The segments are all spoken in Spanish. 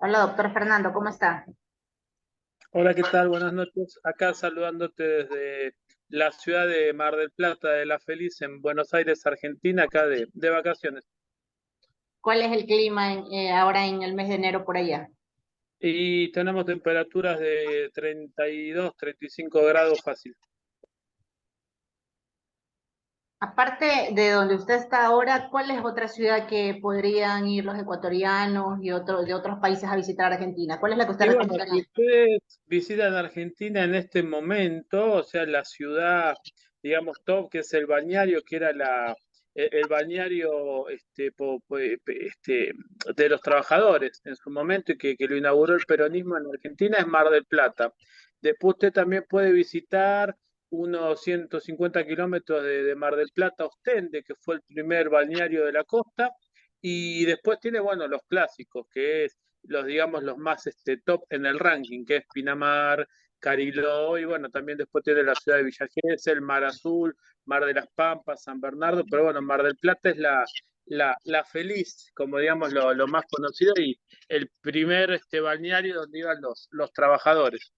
Hola, doctor Fernando, ¿cómo está? Hola, ¿qué tal? Buenas noches. Acá saludándote desde la ciudad de Mar del Plata, de La Feliz, en Buenos Aires, Argentina, acá de vacaciones. ¿Cuál es el clima ahora en el mes de enero por allá? Y tenemos temperaturas de 32, 35 grados fácil. Aparte de donde usted está ahora, ¿cuál es otra ciudad que podrían ir los ecuatorianos y de otros países a visitar Argentina? ¿Cuál es la que usted Y bueno, si recomendaría? ustedes visitan Argentina en este momento, o sea, la ciudad, digamos, top, que es el balneario, que era el balneario de los trabajadores en su momento y que lo inauguró el peronismo en Argentina, es Mar del Plata. Después usted también puede visitar unos 150 kilómetros de Mar del Plata, Ostende, que fue el primer balneario de la costa, y después tiene, bueno, los clásicos, que es digamos, los más top en el ranking, que es Pinamar, Cariló, y bueno, también después tiene la ciudad de Villa Gesell, Mar Azul, Mar de las Pampas, San Bernardo, pero bueno, Mar del Plata es la feliz, como digamos, lo más conocido y el primer balneario donde iban los trabajadores.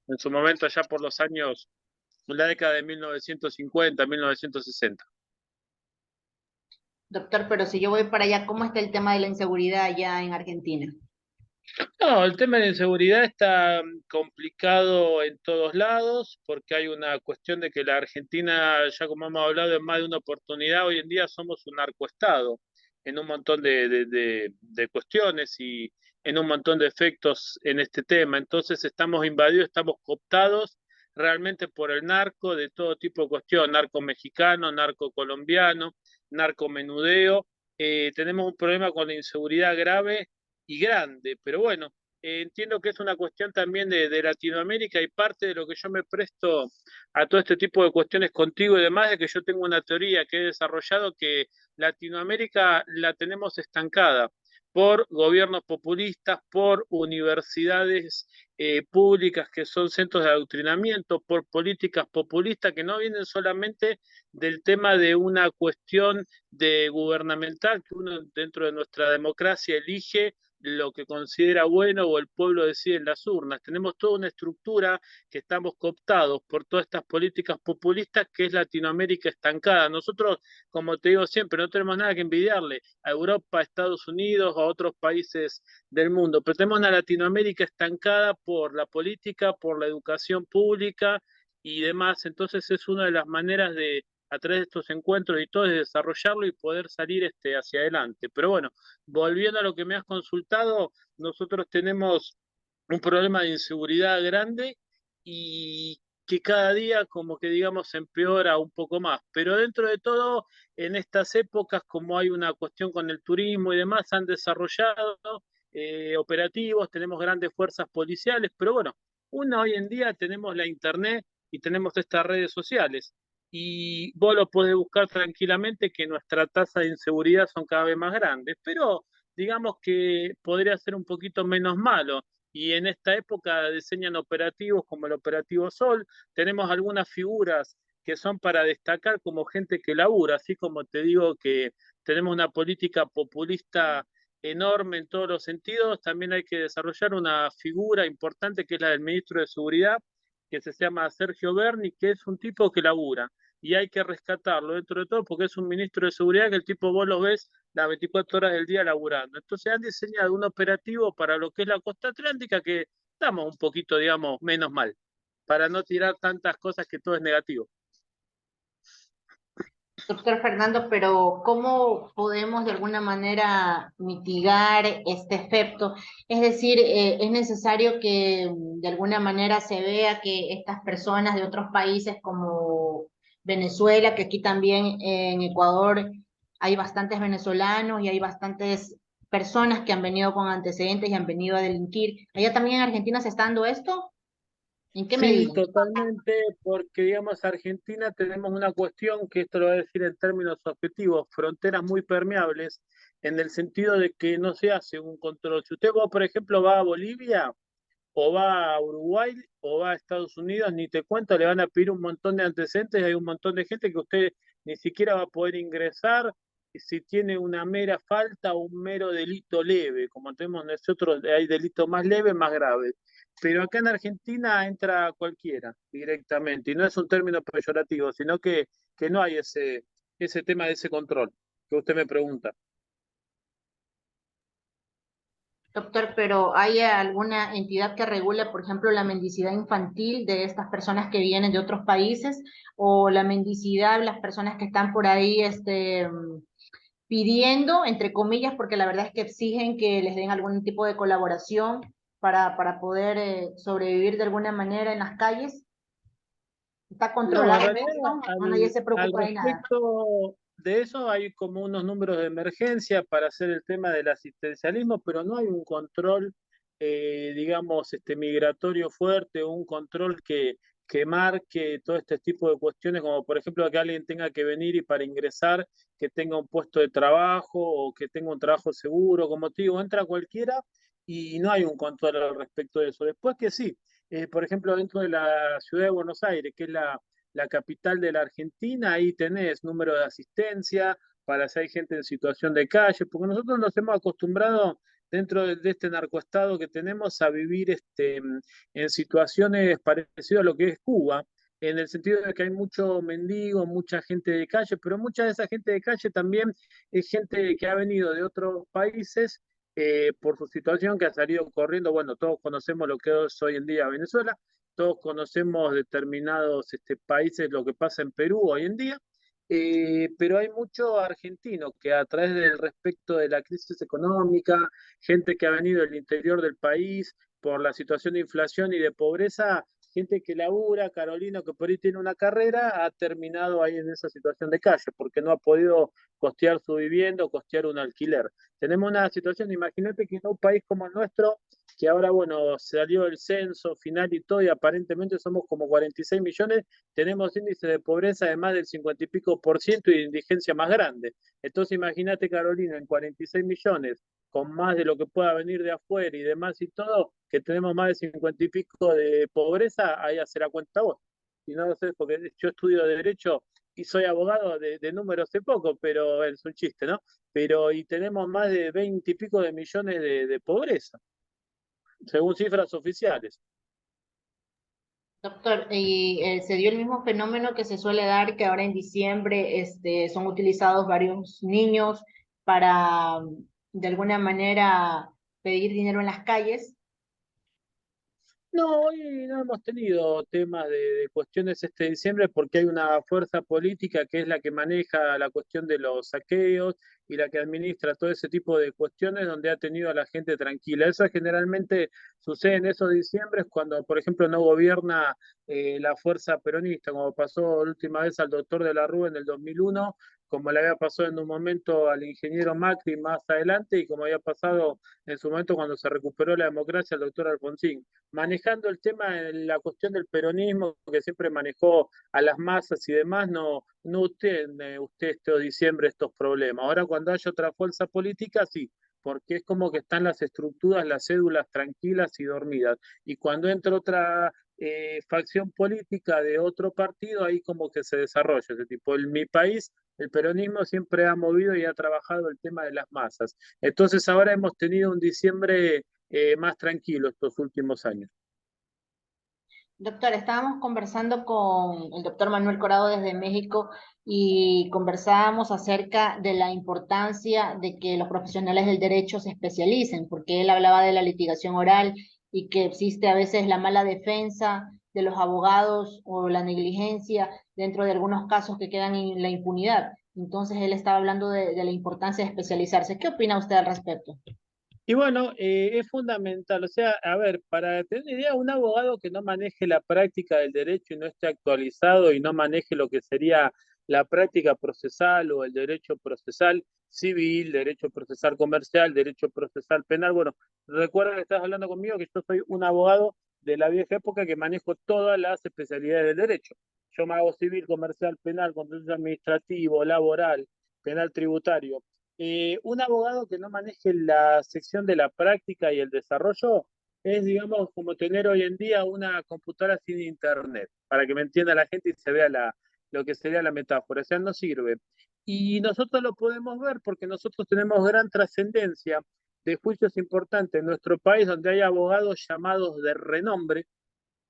En su momento, allá por los años, la década de 1950, 1960. Doctor, pero si yo voy para allá, ¿cómo está el tema de la inseguridad allá en Argentina? No, el tema de inseguridad está complicado en todos lados porque hay una cuestión de que la Argentina, ya como hemos hablado en más de una oportunidad, hoy en día somos un narcoestado en un montón de cuestiones y en un montón de efectos en este tema. Entonces estamos invadidos, estamos cooptados realmente por el narco de todo tipo de cuestión, narco mexicano, narco colombiano, narco menudeo. Tenemos un problema con la inseguridad grave y grande, pero bueno, entiendo que es una cuestión también de Latinoamérica y parte de lo que yo me presto a todo este tipo de cuestiones contigo y demás, de que yo tengo una teoría que he desarrollado que Latinoamérica la tenemos estancada por gobiernos populistas, por universidades públicas que son centros de adoctrinamiento, por políticas populistas que no vienen solamente del tema de una cuestión de gubernamental que uno dentro de nuestra democracia elige lo que considera bueno o el pueblo decide en las urnas. Tenemos toda una estructura que estamos cooptados por todas estas políticas populistas que es Latinoamérica estancada. Nosotros, como te digo siempre, no tenemos nada que envidiarle a Europa, a Estados Unidos o a otros países del mundo, pero tenemos una Latinoamérica estancada por la política, por la educación pública y demás. Entonces es una de las maneras de a través de estos encuentros y todo, es desarrollarlo y poder salir hacia adelante. Pero bueno, volviendo a lo que me has consultado, nosotros tenemos un problema de inseguridad grande y que cada día como que digamos empeora un poco más. Pero dentro de todo, en estas épocas, como hay una cuestión con el turismo y demás, han desarrollado operativos, tenemos grandes fuerzas policiales, pero bueno, una hoy en día tenemos la internet y tenemos estas redes sociales. Y vos lo podés buscar tranquilamente que nuestra tasa de inseguridad son cada vez más grandes, pero digamos que podría ser un poquito menos malo. Y en esta época diseñan operativos como el Operativo Sol. Tenemos algunas figuras que son para destacar como gente que labura, así como te digo que tenemos una política populista enorme en todos los sentidos, también hay que desarrollar una figura importante que es la del ministro de Seguridad, que se llama Sergio Berni, que es un tipo que labura y hay que rescatarlo dentro de todo porque es un ministro de seguridad que el tipo vos lo ves las 24 horas del día laburando. Entonces han diseñado un operativo para lo que es la costa atlántica que estamos un poquito, digamos, menos mal, para no tirar tantas cosas que todo es negativo. Doctor Fernando, pero ¿cómo podemos de alguna manera mitigar este efecto? Es decir, es necesario que de alguna manera se vea que estas personas de otros países como Venezuela, que aquí también en Ecuador hay bastantes venezolanos y hay bastantes personas que han venido con antecedentes y han venido a delinquir. ¿Allá también en Argentina se está dando esto? ¿En qué Sí, medida? totalmente, porque digamos, Argentina tenemos una cuestión que esto lo voy a decir en términos objetivos, fronteras muy permeables, en el sentido de que no se hace un control. Si usted, vos, por ejemplo, va a Bolivia, o va a Uruguay o va a Estados Unidos, ni te cuento, le van a pedir un montón de antecedentes, hay un montón de gente que usted ni siquiera va a poder ingresar si tiene una mera falta o un mero delito leve, como tenemos nosotros, hay delitos más leves, más graves. Pero acá en Argentina entra cualquiera directamente, y no es un término peyorativo, sino que no hay ese tema de ese control que usted me pregunta. Doctor, pero ¿hay alguna entidad que regule, por ejemplo, la mendicidad infantil de estas personas que vienen de otros países o la mendicidad, las personas que están por ahí, pidiendo, entre comillas, porque la verdad es que exigen que les den algún tipo de colaboración para poder sobrevivir de alguna manera en las calles? ¿Está No, en controlado realidad eso o nadie se al preocupa de nada? respecto de eso hay como unos números de emergencia para hacer el tema del asistencialismo, pero no hay un control, digamos, migratorio fuerte, un control que marque todo este tipo de cuestiones, como por ejemplo que alguien tenga que venir y para ingresar, que tenga un puesto de trabajo o que tenga un trabajo seguro, como te digo, entra cualquiera y no hay un control al respecto de eso. Después que sí, por ejemplo, dentro de la ciudad de Buenos Aires, que es la capital de la Argentina, ahí tenés número de asistencia para si hay gente en situación de calle, porque nosotros nos hemos acostumbrado dentro de este narcoestado que tenemos a vivir en situaciones parecidas a lo que es Cuba, en el sentido de que hay mucho mendigo, mucha gente de calle, pero mucha de esa gente de calle también es gente que ha venido de otros países por su situación, que ha salido corriendo. Bueno, todos conocemos lo que es hoy en día Venezuela, todos conocemos determinados países, lo que pasa en Perú hoy en día, pero hay mucho argentino que a través del respecto de la crisis económica, gente que ha venido del interior del país por la situación de inflación y de pobreza, gente que labura, Carolina, que por ahí tiene una carrera, ha terminado ahí en esa situación de calle, porque no ha podido costear su vivienda o costear un alquiler. Tenemos una situación, imagínate que en un país como el nuestro, que ahora, bueno, salió el censo final y todo, y aparentemente somos como 46 millones, tenemos índice de pobreza de más del 50 y pico por ciento y de indigencia más grande. Entonces, imagínate, Carolina, en 46 millones, con más de lo que pueda venir de afuera y demás y todo, que tenemos más de 50 y pico de pobreza, ahí hacer la cuenta vos. Y no lo sé, porque yo estudio Derecho y soy abogado de números hace poco, pero es un chiste, ¿no? Pero y tenemos más de 20 y pico de millones de pobreza según cifras oficiales. Doctor, y se dio el mismo fenómeno que se suele dar, que ahora en diciembre son utilizados varios niños para, de alguna manera, pedir dinero en las calles. No, hoy no hemos tenido temas de cuestiones este diciembre porque hay una fuerza política que es la que maneja la cuestión de los saqueos y la que administra todo ese tipo de cuestiones donde ha tenido a la gente tranquila. Eso generalmente sucede en esos diciembres cuando, por ejemplo, no gobierna la fuerza peronista, como pasó la última vez al doctor de la Rúa en el 2001, como le había pasado en un momento al ingeniero Macri más adelante y como había pasado en su momento cuando se recuperó la democracia al doctor Alfonsín manejando el tema en la cuestión del peronismo, que siempre manejó a las masas y demás, no usted, usted este diciembre estos problemas. Ahora cuando haya otra fuerza política, sí, porque es como que están las estructuras, las cédulas tranquilas y dormidas. Y cuando entra otra facción política de otro partido, ahí como que se desarrolla ese tipo. En mi país, el peronismo siempre ha movido y ha trabajado el tema de las masas. Entonces ahora hemos tenido un diciembre más tranquilo estos últimos años. Doctor, estábamos conversando con el doctor Manuel Corado desde México y conversábamos acerca de la importancia de que los profesionales del derecho se especialicen, porque él hablaba de la litigación oral y que existe a veces la mala defensa de los abogados o la negligencia dentro de algunos casos que quedan en la impunidad. Entonces él estaba hablando de la importancia de especializarse. ¿Qué opina usted al respecto? Y bueno, es fundamental, o sea, a ver, para tener una idea, un abogado que no maneje la práctica del derecho y no esté actualizado y no maneje lo que sería la práctica procesal o el derecho procesal civil, derecho procesal comercial, derecho procesal penal, bueno, recuerda que estás hablando conmigo que yo soy un abogado de la vieja época que manejo todas las especialidades del derecho. Yo me hago civil, comercial, penal, contencioso administrativo, laboral, penal tributario. Un abogado que no maneje la sección de la práctica y el desarrollo es, digamos, como tener hoy en día una computadora sin internet, para que me entienda la gente y se vea lo que sería la metáfora. O sea, no sirve. Y nosotros lo podemos ver porque nosotros tenemos gran trascendencia de juicios importantes en nuestro país donde hay abogados llamados de renombre,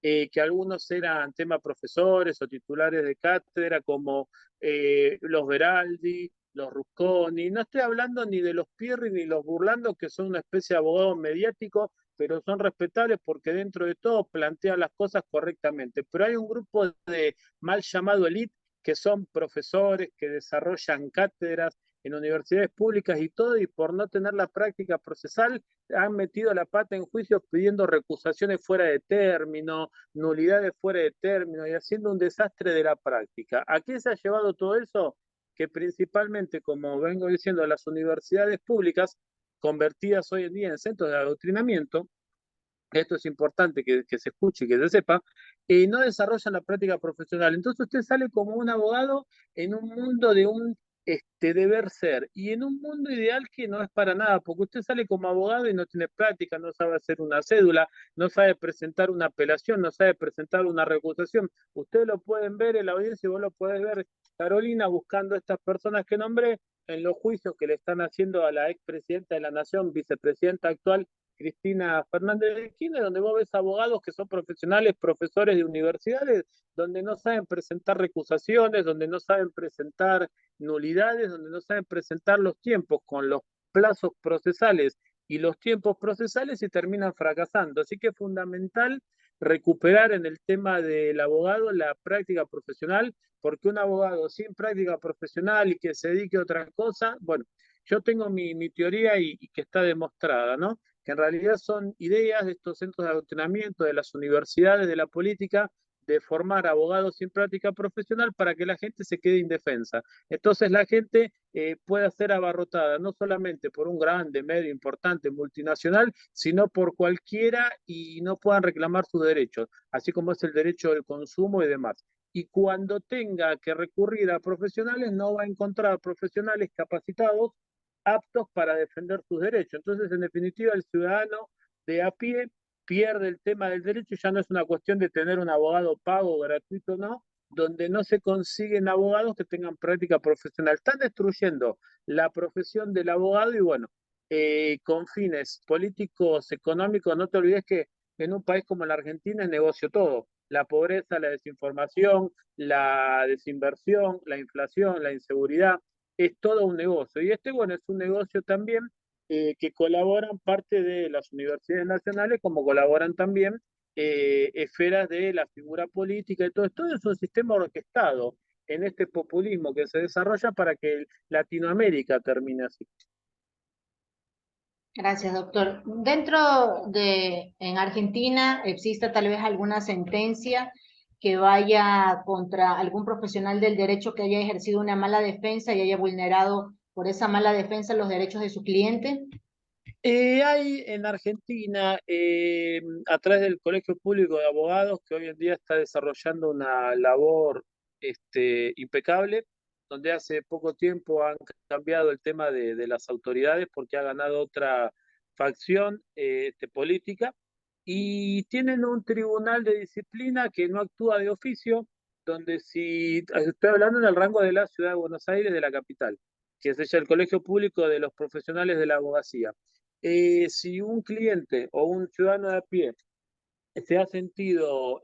que algunos eran tema profesores o titulares de cátedra, como los Veraldi, los Rusconi. No estoy hablando ni de los Pirri ni los Burlando, que son una especie de abogados mediáticos, pero son respetables porque dentro de todo plantean las cosas correctamente. Pero hay un grupo de mal llamado elite que son profesores que desarrollan cátedras en universidades públicas y todo, y por no tener la práctica procesal han metido la pata en juicios pidiendo recusaciones fuera de término, nulidades fuera de término y haciendo un desastre de la práctica. ¿A qué se ha llevado todo eso? Que principalmente, como vengo diciendo, las universidades públicas, convertidas hoy en día en centros de adoctrinamiento, esto es importante que se escuche y que se sepa, no desarrollan la práctica profesional. Entonces usted sale como un abogado en un mundo de un deber ser y en un mundo ideal que no es para nada, porque usted sale como abogado y no tiene práctica, no sabe hacer una cédula, no sabe presentar una apelación, no sabe presentar una recusación. Ustedes lo pueden ver en la audiencia y vos lo puedes ver, Carolina, buscando a estas personas que nombré en los juicios que le están haciendo a la expresidenta de la Nación, vicepresidenta actual, Cristina Fernández de Kirchner, donde vos ves abogados que son profesionales, profesores de universidades, donde no saben presentar recusaciones, donde no saben presentar nulidades, donde no saben presentar los tiempos con los plazos procesales y los tiempos procesales y terminan fracasando. Así que es fundamental recuperar en el tema del abogado la práctica profesional, porque un abogado sin práctica profesional y que se dedique a otra cosa, bueno, yo tengo mi teoría y que está demostrada, ¿no? Que en realidad son ideas de estos centros de adoctrinamiento, de las universidades, de la política, de formar abogados sin práctica profesional para que la gente se quede indefensa. Entonces la gente pueda ser abarrotada no solamente por un grande, medio, importante, multinacional, sino por cualquiera y no puedan reclamar sus derechos, así como es el derecho del consumo y demás. Y cuando tenga que recurrir a profesionales, no va a encontrar profesionales capacitados aptos para defender sus derechos. Entonces, en definitiva, el ciudadano de a pie pierde el tema del derecho, ya no es una cuestión de tener un abogado pago, gratuito, no, donde no se consiguen abogados que tengan práctica profesional. Están destruyendo la profesión del abogado y bueno, con fines políticos, económicos, no te olvides que en un país como la Argentina es negocio todo. La pobreza, la desinformación, la desinversión, la inflación, la inseguridad es todo un negocio. Y bueno, es un negocio también que colaboran parte de las universidades nacionales, como colaboran también esferas de la figura política y todo. Todo es un sistema orquestado en este populismo que se desarrolla para que Latinoamérica termine así. Gracias, doctor. En Argentina, ¿existe tal vez alguna sentencia que vaya contra algún profesional del derecho que haya ejercido una mala defensa y haya vulnerado por esa mala defensa los derechos de su cliente? Hay en Argentina, a través del Colegio Público de Abogados, que hoy en día está desarrollando una labor impecable, donde hace poco tiempo han cambiado el tema de las autoridades porque ha ganado otra facción política y tienen un tribunal de disciplina que no actúa de oficio, donde si estoy hablando en el rango de la ciudad de Buenos Aires, de la capital, que es el Colegio Público de los Profesionales de la Abogacía. Si un cliente o un ciudadano de a pie se ha sentido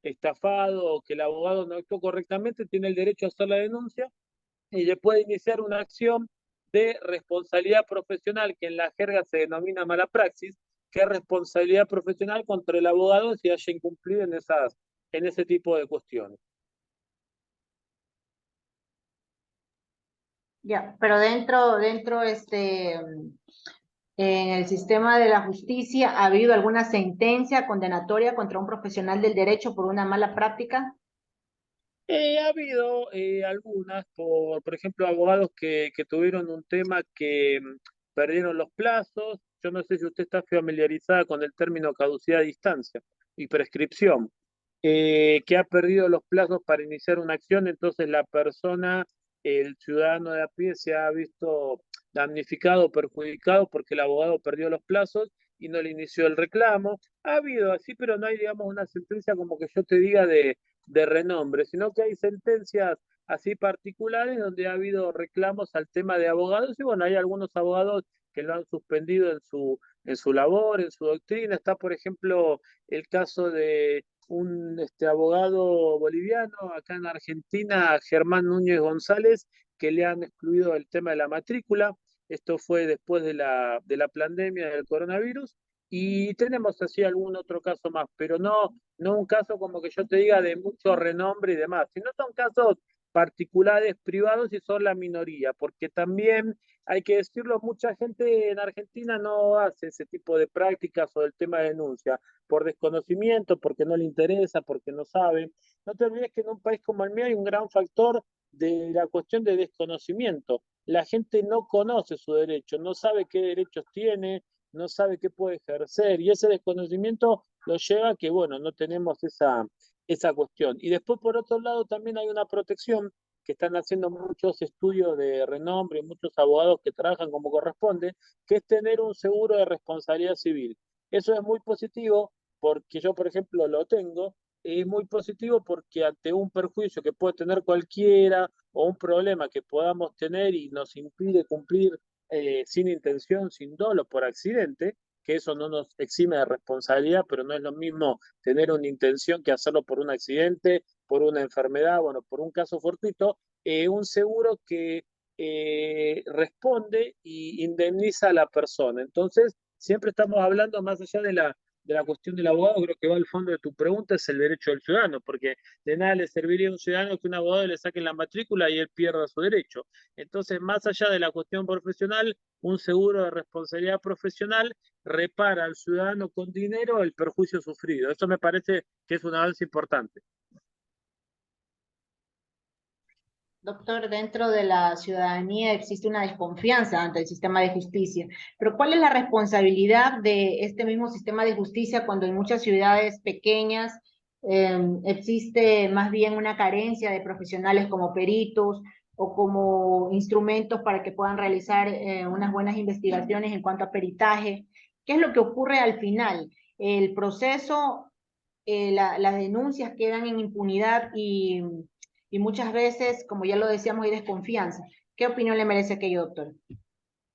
estafado o que el abogado no actuó correctamente, tiene el derecho a hacer la denuncia y le puede iniciar una acción de responsabilidad profesional, que en la jerga se denomina mala praxis, que es responsabilidad profesional contra el abogado si haya incumplido en ese tipo de cuestiones. Ya, pero en el sistema de la justicia, ¿ha habido alguna sentencia condenatoria contra un profesional del derecho por una mala práctica? Ha habido algunas, por ejemplo, abogados que tuvieron un tema que perdieron los plazos. Yo no sé si usted está familiarizada con el término caducidad a distancia y prescripción, que ha perdido los plazos para iniciar una acción, entonces la persona, el ciudadano de a pie, se ha visto damnificado, perjudicado porque el abogado perdió los plazos y no le inició el reclamo. Ha habido así, pero no hay, digamos, una sentencia como que yo te diga de renombre, sino que hay sentencias así particulares donde ha habido reclamos al tema de abogados y bueno, hay algunos abogados que lo han suspendido en su labor, en su doctrina. Está, por ejemplo, el caso de un abogado boliviano acá en Argentina, Germán Núñez González, que le han excluido el tema de la matrícula. Esto fue después de la pandemia del coronavirus. Y tenemos así algún otro caso más, pero no un caso como que yo te diga de mucho renombre y demás, sino son casos particulares, privados y son la minoría, porque también hay que decirlo, mucha gente en Argentina no hace ese tipo de prácticas o del tema de denuncia, por desconocimiento, porque no le interesa, porque no sabe. No te olvides que en un país como el mío hay un gran factor de la cuestión de desconocimiento. La gente no conoce su derecho, no sabe qué derechos tiene, no sabe qué puede ejercer, y ese desconocimiento lo lleva a que, bueno, no tenemos esa cuestión. Y después, por otro lado, también hay una protección que están haciendo muchos estudios de renombre, muchos abogados que trabajan como corresponde, que es tener un seguro de responsabilidad civil. Eso es muy positivo porque yo, por ejemplo, lo tengo. Es muy positivo porque ante un perjuicio que puede tener cualquiera o un problema que podamos tener y nos impide cumplir sin intención, sin dolo, por accidente, que eso no nos exime de responsabilidad, pero no es lo mismo tener una intención que hacerlo por un accidente, por una enfermedad, bueno, por un caso fortuito, un seguro que responde y indemniza a la persona. Entonces, siempre estamos hablando más allá de la cuestión del abogado, creo que va al fondo de tu pregunta, es el derecho del ciudadano, porque de nada le serviría a un ciudadano que un abogado le saque la matrícula y él pierda su derecho. Entonces, más allá de la cuestión profesional, un seguro de responsabilidad profesional repara al ciudadano con dinero el perjuicio sufrido. Eso me parece que es un avance importante. Doctor, dentro de la ciudadanía existe una desconfianza ante el sistema de justicia, pero ¿cuál es la responsabilidad de este mismo sistema de justicia cuando en muchas ciudades pequeñas existe más bien una carencia de profesionales como peritos o como instrumentos para que puedan realizar unas buenas investigaciones en cuanto a peritaje? ¿Qué es lo que ocurre al final? El proceso, las denuncias quedan en impunidad y muchas veces, como ya lo decíamos, hay desconfianza. ¿Qué opinión le merece aquello, doctor?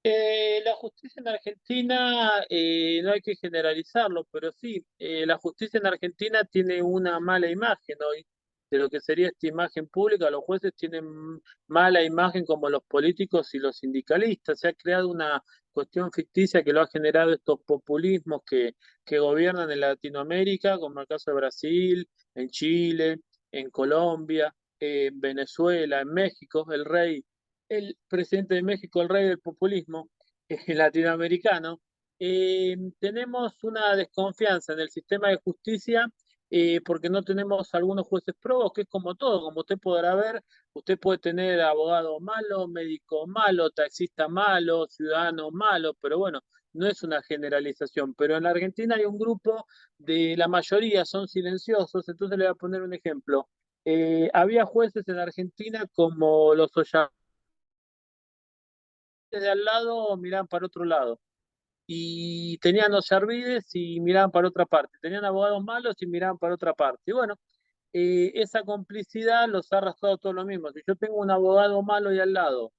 La justicia en Argentina, no hay que generalizarlo, pero sí, la justicia en Argentina tiene una mala imagen hoy de lo que sería esta imagen pública. Los jueces tienen mala imagen como los políticos y los sindicalistas. Se ha creado una cuestión ficticia que lo ha generado estos populismos que gobiernan en Latinoamérica, como el caso de Brasil, en Chile, en Colombia, en Venezuela, en México. El presidente de México, el rey del populismo latinoamericano. Tenemos una desconfianza en el sistema de justicia porque no tenemos algunos jueces probos, que es como todo, como usted podrá ver, usted puede tener abogado malo, médico malo, taxista malo, ciudadano malo, pero bueno, no es una generalización. Pero en la Argentina hay un grupo de la mayoría son silenciosos, entonces le voy a poner un ejemplo. Había jueces en Argentina como los de al lado miraban para otro lado. Y tenían los servides y miraban para otra parte. Tenían abogados malos y miraban para otra parte. Y bueno, esa complicidad los ha arrastrado todo lo mismo. Si yo tengo un abogado malo y al lado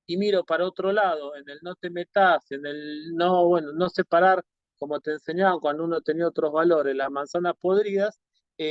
y miro para otro lado, en el no te metas, en el no, bueno, no separar, como te enseñaban cuando uno tenía otros valores, las manzanas podridas,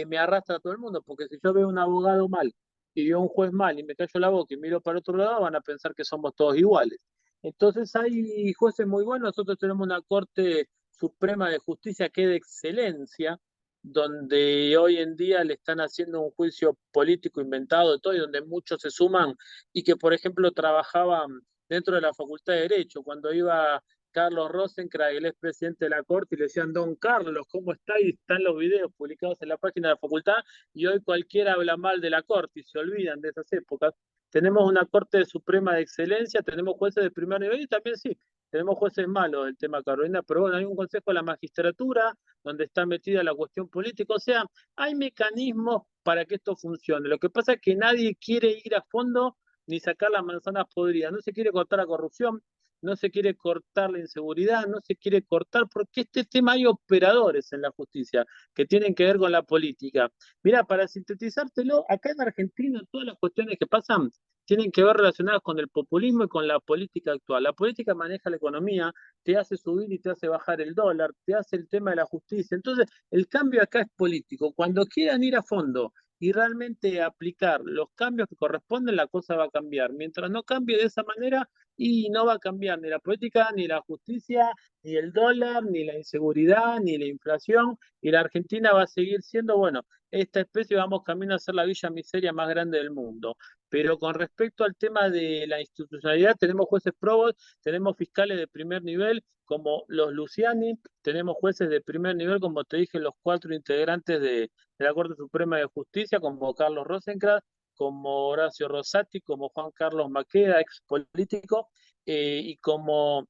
me arrastra a todo el mundo, porque si yo veo un abogado mal y veo un juez mal y me callo la boca y miro para otro lado, van a pensar que somos todos iguales. Entonces hay jueces muy buenos, nosotros tenemos una Corte Suprema de Justicia que es de excelencia, donde hoy en día le están haciendo un juicio político inventado de todo y donde muchos se suman y que, por ejemplo, trabajaban dentro de la Facultad de Derecho, cuando iba Carlos Rosencrantz, el expresidente de la Corte, y le decían, don Carlos, ¿cómo está? Y están los videos publicados en la página de la facultad, y hoy cualquiera habla mal de la Corte y se olvidan de esas épocas. Tenemos una Corte Suprema de excelencia, tenemos jueces de primer nivel y también sí, tenemos jueces malos del tema Carolina, pero bueno, hay un consejo de la magistratura donde está metida la cuestión política, o sea, hay mecanismos para que esto funcione. Lo que pasa es que nadie quiere ir a fondo ni sacar las manzanas podridas, no se quiere cortar la corrupción, no se quiere cortar la inseguridad, no se quiere cortar, porque este tema hay operadores en la justicia que tienen que ver con la política. Mira, para sintetizártelo, acá en Argentina todas las cuestiones que pasan tienen que ver relacionadas con el populismo y con la política actual. La política maneja la economía, te hace subir y te hace bajar el dólar, te hace el tema de la justicia. Entonces, el cambio acá es político. Cuando quieran ir a fondo y realmente aplicar los cambios que corresponden, la cosa va a cambiar. Mientras no cambie de esa manera, y no va a cambiar ni la política, ni la justicia, ni el dólar, ni la inseguridad, ni la inflación, y la Argentina va a seguir siendo, bueno, esta especie vamos camino a ser la villa miseria más grande del mundo. Pero con respecto al tema de la institucionalidad, tenemos jueces probos, tenemos fiscales de primer nivel como los Luciani, tenemos jueces de primer nivel, como te dije, los 4 integrantes de la Corte Suprema de Justicia, como Carlos Rosenkrantz, como Horacio Rosati, como Juan Carlos Maqueda, ex político, y como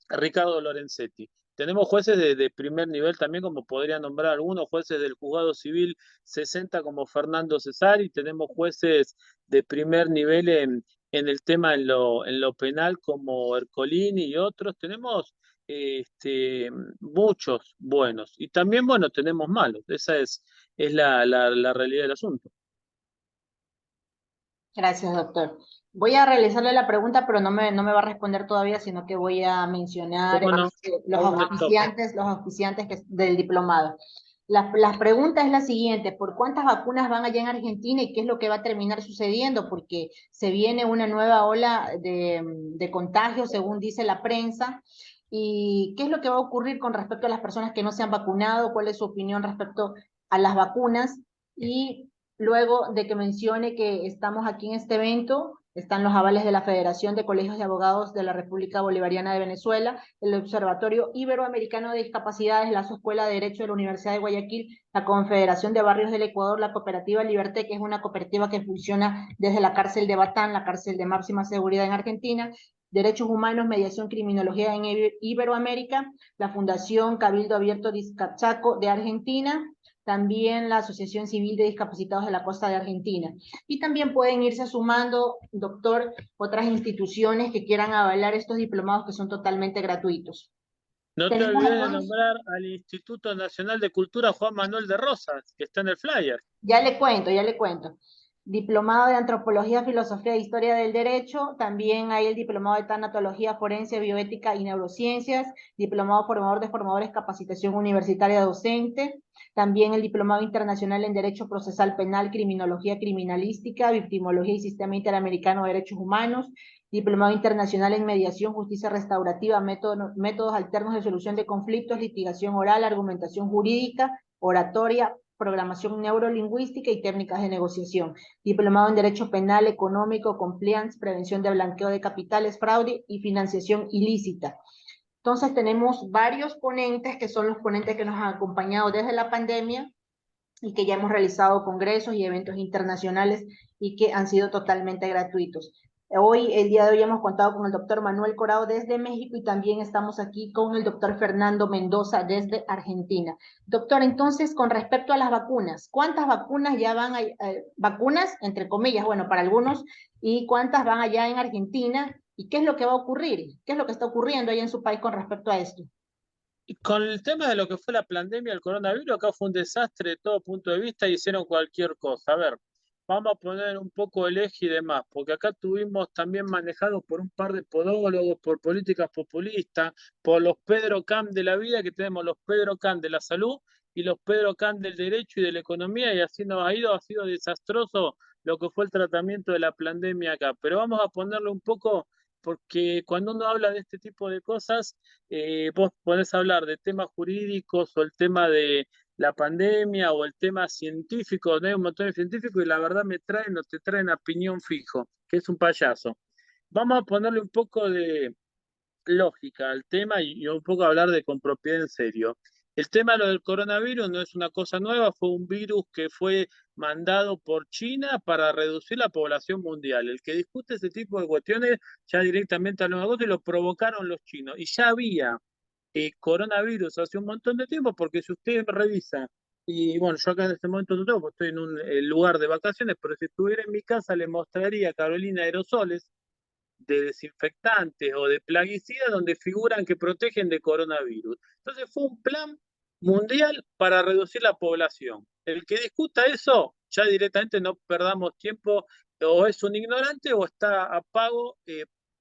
Ricardo Lorenzetti. Tenemos jueces de primer nivel también, como podría nombrar algunos, jueces del Juzgado Civil 60 como Fernando Cesari, tenemos jueces de primer nivel en el tema en lo penal como Ercolini y otros, tenemos muchos buenos y también, bueno, tenemos malos, esa es la realidad del asunto. Gracias, doctor. Voy a realizarle la pregunta, pero no me va a responder todavía, sino que voy a mencionar ¿Cómo no? Stop. los auspiciantes del diplomado. La pregunta es la siguiente: ¿por cuántas vacunas van allá en Argentina y qué es lo que va a terminar sucediendo? Porque se viene una nueva ola de contagios, según dice la prensa. ¿Y qué es lo que va a ocurrir con respecto a las personas que no se han vacunado? ¿Cuál es su opinión respecto a las vacunas? Y luego de que mencione que estamos aquí en este evento, están los avales de la Federación de Colegios de Abogados de la República Bolivariana de Venezuela, el Observatorio Iberoamericano de Discapacidades, la Escuela de Derecho de la Universidad de Guayaquil, la Confederación de Barrios del Ecuador, la Cooperativa Liberté, que es una cooperativa que funciona desde la cárcel de Batán, la cárcel de máxima seguridad en Argentina, Derechos Humanos, Mediación, Criminología en Iberoamérica, la Fundación Cabildo Abierto Discachaco de Argentina, también la Asociación Civil de Discapacitados de la Costa de Argentina. Y también pueden irse sumando, doctor, otras instituciones que quieran avalar estos diplomados que son totalmente gratuitos. No te Tenemos olvides de algunos, nombrar al Instituto Nacional de Cultura Juan Manuel de Rosas, que está en el flyer. ya le cuento. Diplomado de Antropología, Filosofía e Historia del Derecho, también hay el Diplomado de Tanatología Forense, Bioética y Neurociencias, Diplomado Formador de Formadores, Capacitación Universitaria Docente, también el Diplomado Internacional en Derecho Procesal Penal, Criminología Criminalística, Victimología y Sistema Interamericano de Derechos Humanos, Diplomado Internacional en Mediación, Justicia Restaurativa, Métodos Alternos de Solución de Conflictos, Litigación Oral, Argumentación Jurídica, Oratoria, Programación Neurolingüística y Técnicas de Negociación, Diplomado en Derecho Penal, Económico, Compliance, Prevención de Blanqueo de Capitales, Fraude y Financiación Ilícita. Entonces tenemos varios ponentes que son los ponentes que nos han acompañado desde la pandemia y que ya hemos realizado congresos y eventos internacionales y que han sido totalmente gratuitos. Hoy, el día de hoy, hemos contado con el doctor Manuel Corao desde México y también estamos aquí con el doctor Fernando Mendoza desde Argentina. Doctor, entonces, con respecto a las vacunas, ¿cuántas vacunas ya van a, vacunas, entre comillas, bueno, para algunos, y cuántas van allá en Argentina? ¿Y qué es lo que va a ocurrir? ¿Qué es lo que está ocurriendo allá en su país con respecto a esto? Y con el tema de lo que fue la pandemia, el coronavirus, acá fue un desastre de todo punto de vista, hicieron cualquier cosa. A ver, vamos a poner un poco el eje y demás, porque acá tuvimos también manejado por un par de podólogos, por políticas populistas, por los Pedro Cam de la vida, que tenemos los Pedro Cam de la salud y los Pedro Cam del derecho y de la economía, y así nos ha sido desastroso lo que fue el tratamiento de la pandemia acá. Pero vamos a ponerle un poco, porque cuando uno habla de este tipo de cosas, vos podés hablar de temas jurídicos o el tema de la pandemia o el tema científico, ¿no? Hay un montón de científicos y la verdad me traen o te traen a piñón fijo, que es un payaso. Vamos a ponerle un poco de lógica al tema y un poco hablar de con propiedad en serio. El tema de lo del coronavirus no es una cosa nueva, fue un virus que fue mandado por China para reducir la población mundial. El que discute ese tipo de cuestiones ya directamente a los negocios lo provocaron los chinos. Y ya había coronavirus hace un montón de tiempo, porque si usted revisa, y bueno, yo acá en este momento no tengo, porque estoy en un lugar de vacaciones, pero si estuviera en mi casa le mostraría a Carolina aerosoles de desinfectantes o de plaguicidas donde figuran que protegen de coronavirus. Entonces fue un plan mundial para reducir la población. El que discuta eso, ya directamente no perdamos tiempo, o es un ignorante o está a pago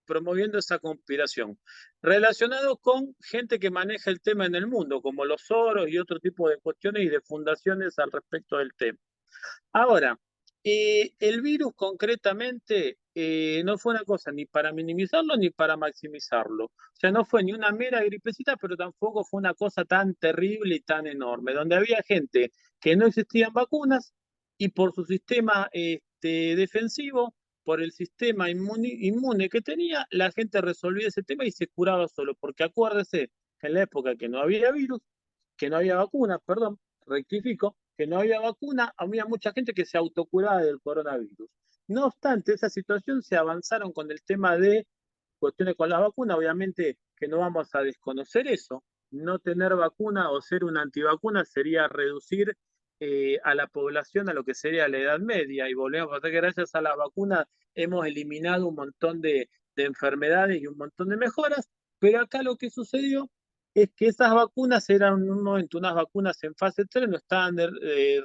promoviendo esa conspiración. Relacionado con gente que maneja el tema en el mundo, como los Soros y otro tipo de cuestiones y de fundaciones al respecto del tema. Ahora, el virus concretamente no fue una cosa ni para minimizarlo ni para maximizarlo. O sea, no fue ni una mera gripecita, pero tampoco fue una cosa tan terrible y tan enorme, donde había gente que no existían vacunas y por su sistema defensivo, por el sistema inmune que tenía, la gente resolvía ese tema y se curaba solo, porque acuérdese que en la época que no había virus, que no había vacunas, perdón, rectifico, que no había vacuna, había mucha gente que se autocuraba del coronavirus. No obstante, esa situación se avanzaron con el tema de cuestiones con las vacunas, obviamente que no vamos a desconocer eso. No tener vacuna o ser una antivacuna sería reducir a la población a lo que sería la edad media y volvemos a ver que gracias a la vacuna hemos eliminado un montón de enfermedades y un montón de mejoras, pero acá lo que sucedió es que esas vacunas eran en un momento unas vacunas en fase 3, no estaban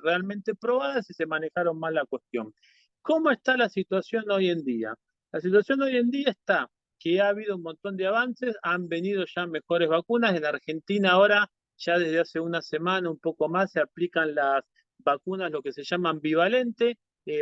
realmente probadas y se manejaron mal la cuestión. ¿Cómo está la situación hoy en día? La situación hoy en día está que ha habido un montón de avances, han venido ya mejores vacunas. En Argentina ahora, ya desde hace una semana, un poco más, se aplican las vacunas, lo que se llaman bivalente,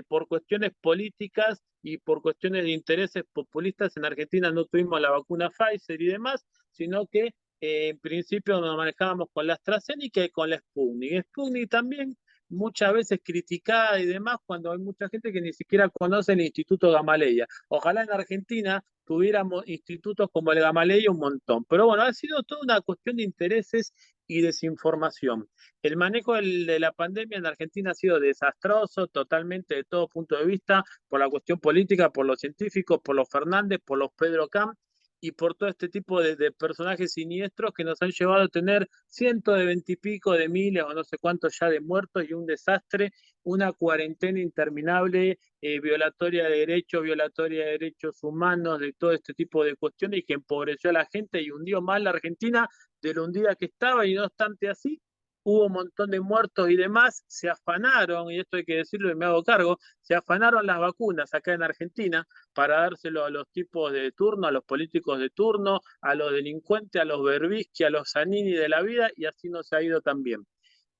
por cuestiones políticas y por cuestiones de intereses populistas. En Argentina no tuvimos la vacuna Pfizer y demás, sino que en principio nos manejábamos con la AstraZeneca y con la Sputnik. Sputnik también muchas veces criticada y demás cuando hay mucha gente que ni siquiera conoce el Instituto Gamaleya. Ojalá en Argentina tuviéramos institutos como el Gamaleya un montón. Pero bueno, ha sido toda una cuestión de intereses y desinformación. El manejo de la pandemia en Argentina ha sido desastroso totalmente de todo punto de vista, por la cuestión política, por los científicos, por los Fernández, por los Pedro Camp y por todo este tipo de personajes siniestros que nos han llevado a tener cientos de veintipico de miles o no sé cuántos ya de muertos y un desastre, una cuarentena interminable, violatoria de derechos, violatoria de derechos humanos, de todo este tipo de cuestiones y que empobreció a la gente y hundió más la Argentina de lo hundida que estaba y no obstante así. Hubo un montón de muertos y demás, se afanaron, y esto hay que decirlo y me hago cargo, se afanaron las vacunas acá en Argentina para dárselo a los tipos de turno, a los políticos de turno, a los delincuentes, a los Berbisky, a los Zanini de la vida, y así nos ha ido también.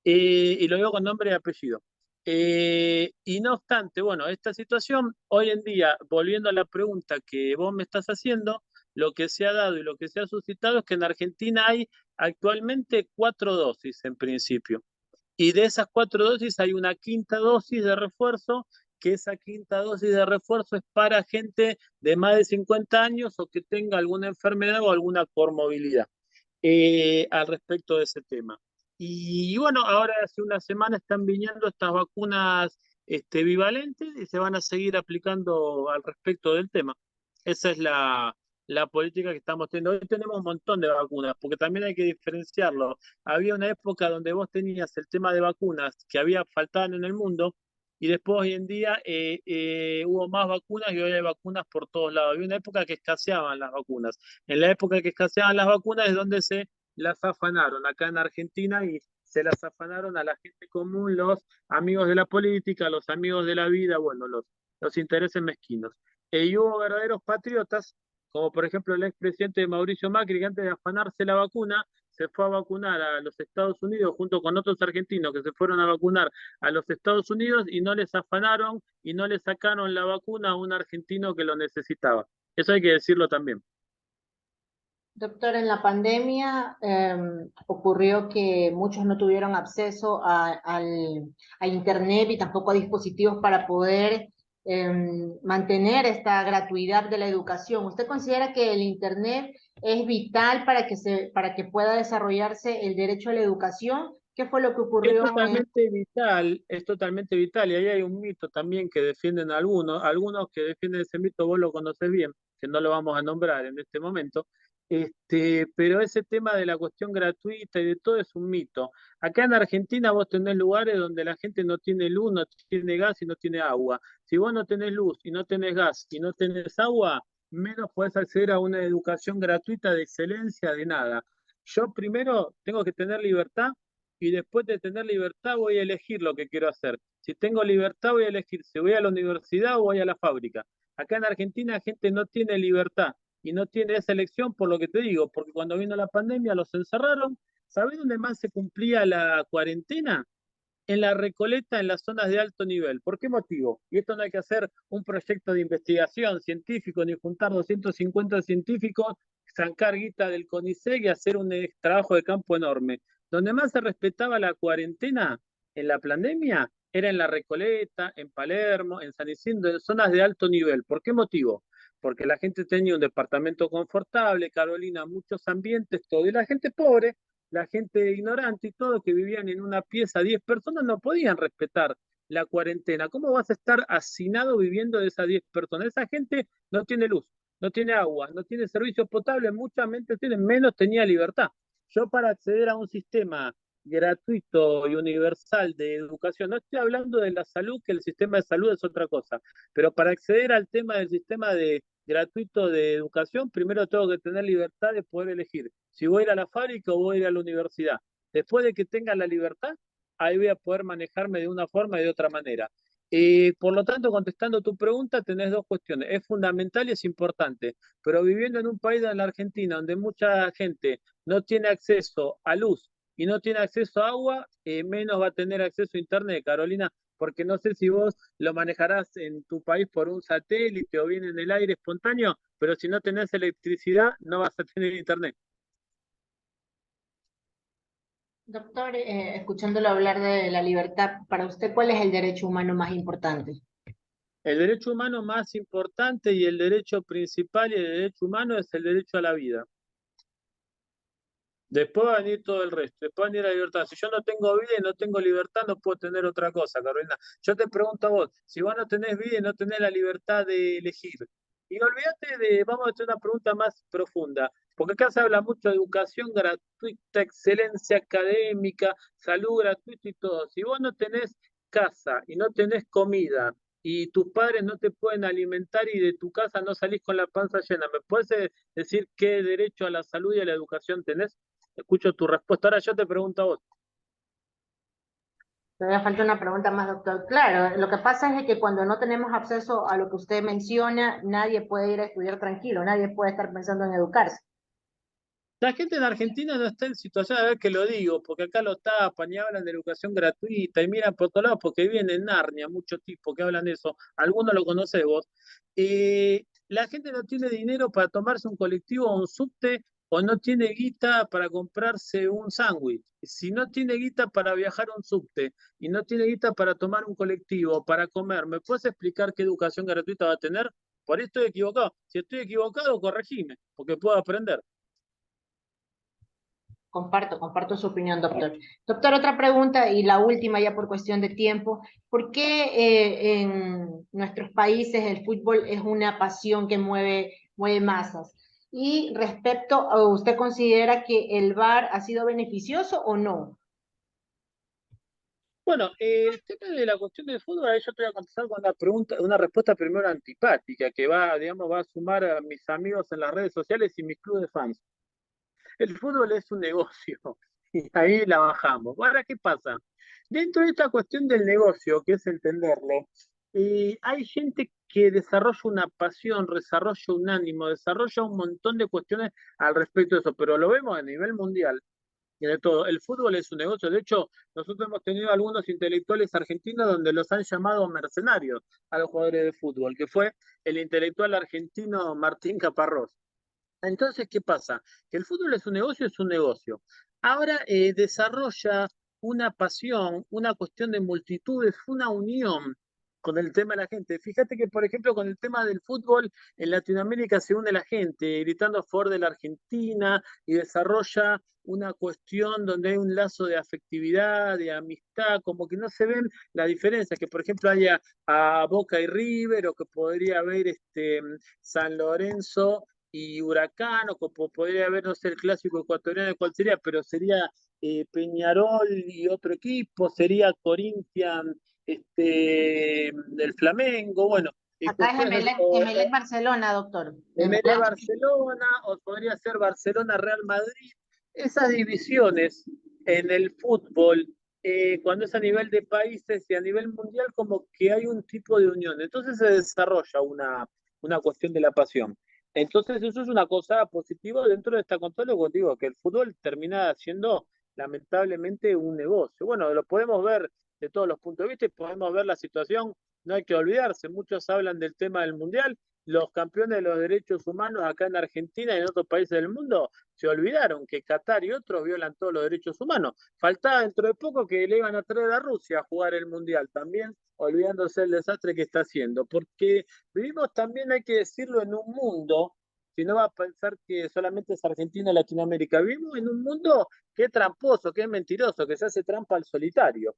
Y lo digo con nombre y apellido. Y no obstante, bueno, esta situación, hoy en día, volviendo a la pregunta que vos me estás haciendo, lo que se ha dado y lo que se ha suscitado es que en Argentina hay actualmente 4 dosis en principio. Y de esas 4 dosis hay una quinta dosis de refuerzo, que esa quinta dosis de refuerzo es para gente de más de 50 años o que tenga alguna enfermedad o alguna comorbilidad al respecto de ese tema. Y bueno, ahora hace una semana están viniendo estas vacunas bivalentes y se van a seguir aplicando al respecto del tema. Esa es la política que estamos teniendo. Hoy tenemos un montón de vacunas, porque también hay que diferenciarlo. Había una época donde vos tenías el tema de vacunas que había faltado en el mundo, y después hoy en día hubo más vacunas y hoy hay vacunas por todos lados. Había una época que escaseaban las vacunas. En la época que escaseaban las vacunas es donde se las afanaron acá en Argentina y se las afanaron a la gente común, los amigos de la política, los amigos de la vida, bueno, los intereses mezquinos. Y hubo verdaderos patriotas, como por ejemplo el expresidente Mauricio Macri, que antes de afanarse la vacuna, se fue a vacunar a los Estados Unidos junto con otros argentinos que se fueron a vacunar a los Estados Unidos y no les afanaron y no le sacaron la vacuna a un argentino que lo necesitaba. Eso hay que decirlo también. Doctor, en la pandemia ocurrió que muchos no tuvieron acceso a Internet y tampoco a dispositivos para poder mantener esta gratuidad de la educación. ¿Usted considera que el Internet es vital para que pueda desarrollarse el derecho a la educación? ¿Qué fue lo que ocurrió Es totalmente vital, y ahí hay un mito también que defienden algunos que defienden ese mito, vos lo conoces bien, que no lo vamos a nombrar en este momento, pero ese tema de la cuestión gratuita y de todo es un mito. Acá en Argentina vos tenés lugares donde la gente no tiene luz, no tiene gas y no tiene agua. Si vos no tenés luz y no tenés gas y no tenés agua, menos podés acceder a una educación gratuita de excelencia, de nada. Yo primero tengo que tener libertad y después de tener libertad voy a elegir lo que quiero hacer. Si tengo libertad voy a elegir si voy a la universidad o voy a la fábrica. Acá en Argentina la gente no tiene libertad y no tiene esa elección por lo que te digo, porque cuando vino la pandemia los encerraron. ¿Sabés dónde más se cumplía la cuarentena? En la Recoleta, en las zonas de alto nivel. ¿Por qué motivo? Y esto no hay que hacer un proyecto de investigación científico ni juntar 250 científicos, sacar guita del CONICET y hacer un trabajo de campo enorme. Donde más se respetaba la cuarentena en la pandemia era en la Recoleta, en Palermo, en San Isidro, en zonas de alto nivel. ¿Por qué motivo? Porque la gente tenía un departamento confortable, Carolina, muchos ambientes, todo. Y la gente pobre, la gente ignorante y todo, que vivían en una pieza, 10 personas, no podían respetar la cuarentena. ¿Cómo vas a estar hacinado viviendo de esas 10 personas? Esa gente no tiene luz, no tiene agua, no tiene servicio potable, mucha mente tiene, menos tenía libertad. Yo para acceder a un sistema gratuito y universal de educación, no estoy hablando de la salud, que el sistema de salud es otra cosa, pero para acceder al tema del sistema de gratuito de educación, primero tengo que tener libertad de poder elegir si voy a ir a la fábrica o voy a ir a la universidad. Después de que tenga la libertad, ahí voy a poder manejarme de una forma y de otra manera. Por lo tanto, contestando tu pregunta, tenés dos cuestiones. Es fundamental y es importante, pero viviendo en un país de la Argentina donde mucha gente no tiene acceso a luz y no tiene acceso a agua, menos va a tener acceso a Internet, Carolina, porque no sé si vos lo manejarás en tu país por un satélite o bien en el aire espontáneo, pero si no tenés electricidad, no vas a tener Internet. Doctor, escuchándolo hablar de la libertad, para usted, ¿cuál es el derecho humano más importante? El derecho humano más importante y el derecho principal y el derecho humano es el derecho a la vida. Después va a venir todo el resto, después va a venir la libertad. Si yo no tengo vida y no tengo libertad, no puedo tener otra cosa, Carolina. Yo te pregunto a vos, si vos no tenés vida y no tenés la libertad de elegir, y olvídate de, vamos a hacer una pregunta más profunda, porque acá se habla mucho de educación gratuita, excelencia académica, salud gratuita y todo. Si vos no tenés casa y no tenés comida, y tus padres no te pueden alimentar y de tu casa no salís con la panza llena, ¿me puedes decir qué derecho a la salud y a la educación tenés? Escucho tu respuesta. Ahora yo te pregunto a vos. Todavía falta una pregunta más, doctor. Claro, lo que pasa es de que cuando no tenemos acceso a lo que usted menciona, nadie puede ir a estudiar tranquilo, nadie puede estar pensando en educarse. La gente en Argentina no está en situación, a ver que lo digo, porque acá lo tapan y hablan de educación gratuita y miran por todos lados porque viven en Narnia, muchos tipos que hablan de eso. Algunos lo conoces vos. La gente no tiene dinero para tomarse un colectivo o un subte o no tiene guita para comprarse un sándwich. Si no tiene guita para viajar un subte y no tiene guita para tomar un colectivo, para comer, ¿me puedes explicar qué educación gratuita va a tener? Por ahí estoy equivocado. Si estoy equivocado, corregime, porque puedo aprender. Comparto su opinión, doctor. Doctor, otra pregunta y la última ya por cuestión de tiempo. ¿Por qué en nuestros países el fútbol es una pasión que mueve masas? Y respecto, ¿usted considera que el VAR ha sido beneficioso o no? Bueno, el tema de la cuestión del fútbol, ahí yo te voy a contestar con una pregunta, una respuesta primero antipática, que va, digamos, va a sumar a mis amigos en las redes sociales y mis clubes de fans. El fútbol es un negocio, y ahí la bajamos. Ahora, ¿qué pasa? Dentro de esta cuestión del negocio, que es entenderlo, hay gente que desarrolla una pasión, desarrolla un ánimo, desarrolla un montón de cuestiones al respecto de eso, pero lo vemos a nivel mundial y de todo. El fútbol es un negocio. De hecho, nosotros hemos tenido algunos intelectuales argentinos donde los han llamado mercenarios a los jugadores de fútbol, que fue el intelectual argentino Martín Caparrós. Entonces, ¿qué pasa? Que el fútbol es un negocio, es un negocio. Ahora desarrolla una pasión, una cuestión de multitudes, una unión con el tema de la gente. Fíjate que, por ejemplo, con el tema del fútbol, en Latinoamérica se une la gente gritando a favor de la Argentina y desarrolla una cuestión donde hay un lazo de afectividad, de amistad, como que no se ven las diferencias, que por ejemplo haya a Boca y River, o que podría haber San Lorenzo y Huracán, o como podría haber, no sé, el clásico ecuatoriano, cuál sería, pero sería Peñarol y otro equipo, sería Corinthians del Flamengo, bueno, y Acá es cuestiones, Emelec Barcelona, doctor. ML Barcelona, o podría ser Barcelona Real Madrid. Esas divisiones en el fútbol, cuando es a nivel de países y a nivel mundial, como que hay un tipo de unión. Entonces se desarrolla una cuestión de la pasión. Entonces eso es una cosa positiva dentro de esta control, lo que digo, que el fútbol termina siendo lamentablemente un negocio. Bueno, lo podemos ver de todos los puntos de vista y podemos ver la situación, no hay que olvidarse, muchos hablan del tema del mundial, los campeones de los derechos humanos acá en Argentina y en otros países del mundo se olvidaron que Qatar y otros violan todos los derechos humanos. Faltaba dentro de poco que le iban a traer a Rusia a jugar el Mundial también, olvidándose del desastre que está haciendo. Porque vivimos también, hay que decirlo, en un mundo, si no va a pensar que solamente es Argentina y Latinoamérica, vivimos en un mundo que es tramposo, que es mentiroso, que se hace trampa al solitario.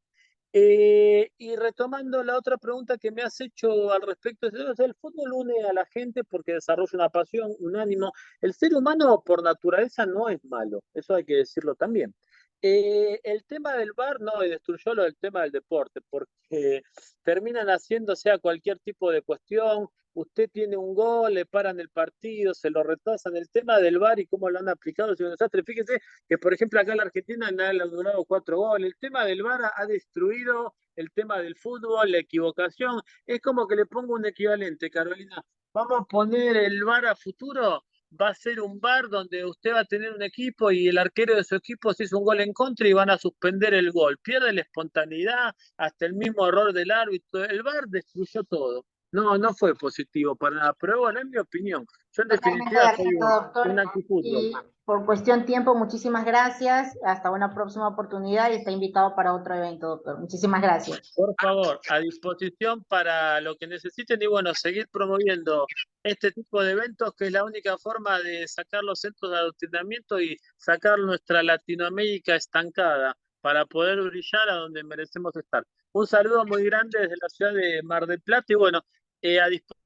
Y retomando la otra pregunta que me has hecho al respecto, el fútbol une a la gente porque desarrolla una pasión, un ánimo. El ser humano por naturaleza no es malo, eso hay que decirlo también. El tema del VAR no, y destruyó lo del tema del deporte, porque terminan haciéndose a cualquier tipo de cuestión. Usted tiene un gol, le paran el partido, se lo retrasan. El tema del VAR y cómo lo han aplicado es un desastre. Fíjese que, por ejemplo, acá en la Argentina le han durado 4 goles. El tema del VAR ha destruido el tema del fútbol, la equivocación. Es como que le pongo un equivalente, Carolina. Vamos a poner el VAR a futuro, va a ser un bar donde usted va a tener un equipo y el arquero de su equipo se hizo un gol en contra y van a suspender el gol. Pierde la espontaneidad, hasta el mismo error del árbitro. El bar destruyó todo. No, no fue positivo para nada, pero bueno, es mi opinión. Yo en Totalmente de definitiva soy acuerdo, un doctor. antifútbol. Y por cuestión tiempo, muchísimas gracias. Hasta una próxima oportunidad y está invitado para otro evento, doctor. Muchísimas gracias. Por favor, a disposición para lo que necesiten y bueno, seguir promoviendo este tipo de eventos que es la única forma de sacar los centros de adoctrinamiento y sacar nuestra Latinoamérica estancada para poder brillar a donde merecemos estar. Un saludo muy grande desde la ciudad de Mar del Plata y bueno, a disposición.